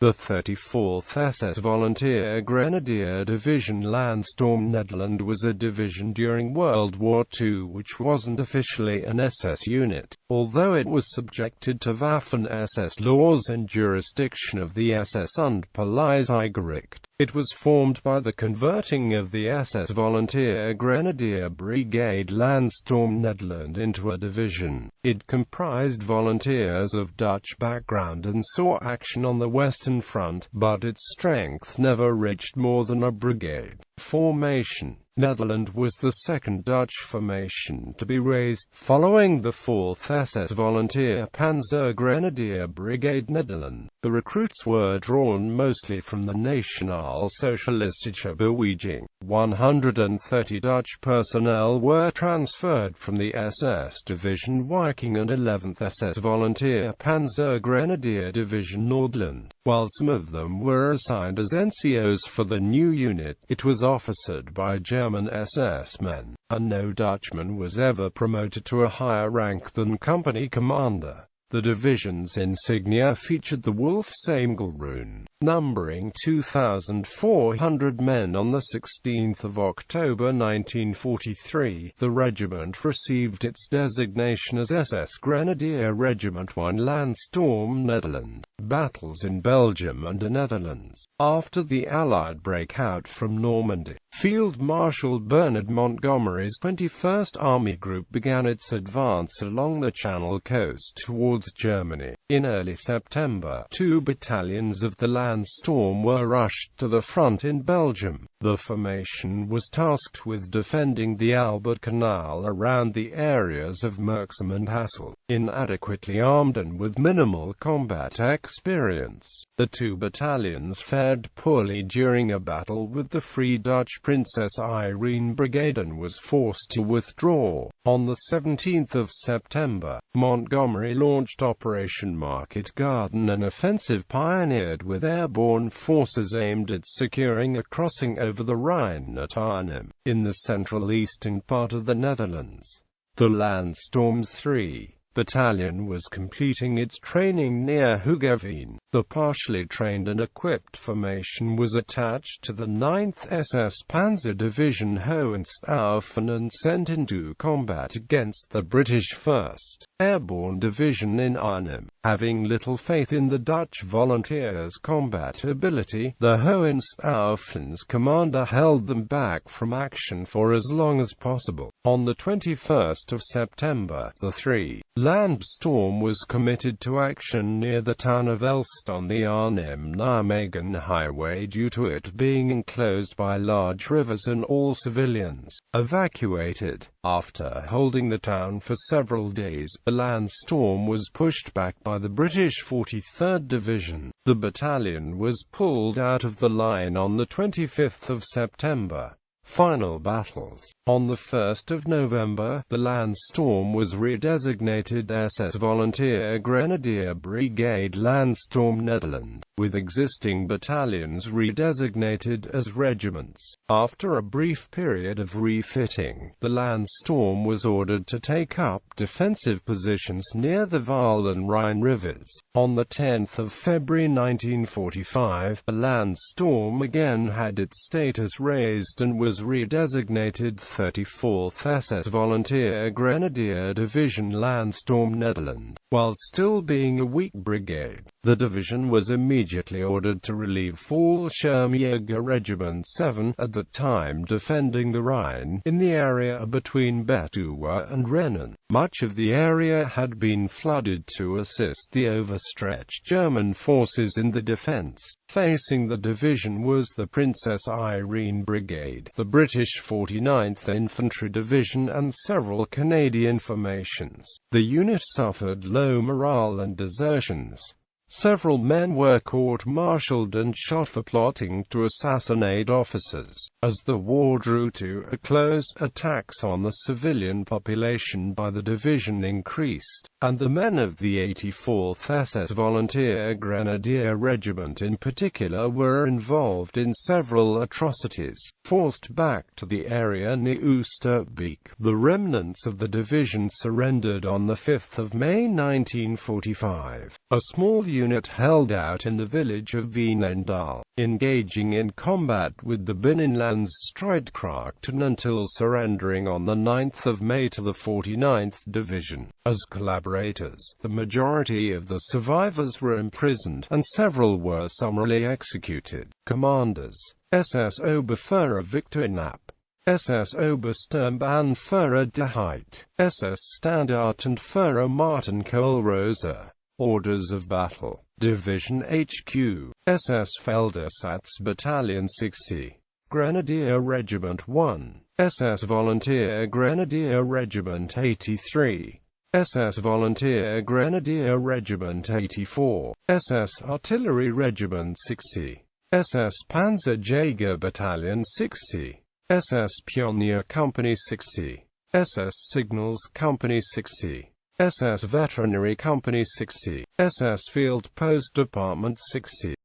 The 34th SS Volunteer Grenadier Division Landstorm Nederland was a division during World War II which wasn't officially an SS unit, although it was subjected to Waffen-SS laws and jurisdiction of the SS-und Polizeigericht. It was formed by the converting of the SS Volunteer Grenadier-Brigade Landstorm Nederland into a division. It comprised volunteers of Dutch background and saw action on the Western Front, but its strength never reached more than a brigade. Formation. Nederland was the second Dutch formation to be raised, following the 4th SS Volunteer Panzer Grenadier Brigade Nederland. The recruits were drawn mostly from the Nationaal-Socialistische Beweging. 130 Dutch personnel were transferred from the SS Division Viking and 11th SS Volunteer Panzer Grenadier Division Nordland, while some of them were assigned as NCOs for the new unit. It was officered by German SS men, and no Dutchman was ever promoted to a higher rank than company commander. The division's insignia featured the Wolfsangel rune, numbering 2,400 men. On the 16th of October 1943, the regiment received its designation as SS Grenadier Regiment 1 Landstorm Nederland. Battles in Belgium and the Netherlands. After the Allied breakout from Normandy, Field Marshal Bernard Montgomery's 21st Army Group began its advance along the Channel coast towards Germany. In early September, 2 battalions of the Landstorm were rushed to the front in Belgium. The formation was tasked with defending the Albert Canal around the areas of Merksem and Hasselt. Inadequately armed and with minimal combat experience, the 2 battalions fared poorly during a battle with the Free Dutch Princess Irene Brigade and was forced to withdraw. On the 17th of September, Montgomery launched Operation Market Garden, an offensive pioneered with airborne forces aimed at securing a crossing over the Rhine at Arnhem, in the central eastern part of the Netherlands. The Landstorm's 3 Battalion was completing its training near Hoogeveen. The partially trained and equipped formation was attached to the 9th SS Panzer Division Hohenstaufen and sent into combat against the British 1st Airborne Division in Arnhem. Having little faith in the Dutch volunteers' combat ability, the Hohenstaufen's commander held them back from action for as long as possible. On the 21st of September, the 3 Landstorm was committed to action near the town of Elst on the Arnhem-Nijmegen highway due to it being enclosed by large rivers and all civilians evacuated. After holding the town for several days, the Landstorm was pushed back by the British 43rd Division. The battalion was pulled out of the line on the 25th of September. Final battles. On the 1st of November, the Landstorm was redesignated SS Volunteer Grenadier Brigade Landstorm Nederland, with existing battalions redesignated as regiments. After a brief period of refitting, the Landstorm was ordered to take up defensive positions near the Waal and Rhine rivers. On the 10th of February 1945, the Landstorm again had its status raised and was redesignated 34th SS Volunteer Grenadier Division Landstorm Nederland. While still being a weak brigade, the division was immediately ordered to relieve Fallschirmjäger Regiment 7, at the time defending the Rhine, in the area between Betuwe and Rennen. Much of the area had been flooded to assist the overstretched German forces in the defense. Facing the division was the Princess Irene Brigade, the British 49th Infantry Division and several Canadian formations. The unit suffered low morale and desertions. Several men were court-martialed and shot for plotting to assassinate officers. As the war drew to a close, attacks on the civilian population by the division increased, and the men of the 84th SS Volunteer Grenadier Regiment in particular were involved in several atrocities. Forced back to the area near Oosterbeek, the remnants of the division surrendered on the 5th of May 1945. A small unit held out in the village of Veenendaal, engaging in combat with the Binnenlandsstrijdkrachten until surrendering on 9 May to the 49th Division. As collaborators, the majority of the survivors were imprisoned, and several were summarily executed. Commanders: SS Oberführer Victor Knapp, SS Obersturmbannführer d'It, SS Standartenführer Martin Kohlroser. Orders of Battle: Division HQ, SS Feldersatz Battalion 60, Grenadier Regiment 1, SS Volunteer Grenadier Regiment 83, SS Volunteer Grenadier Regiment 84, SS Artillery Regiment 60, SS Panzerjäger Battalion 60, SS Pionier Company 60, SS Signals Company 60, SS Veterinary Company 60, SS Field Post Department 60.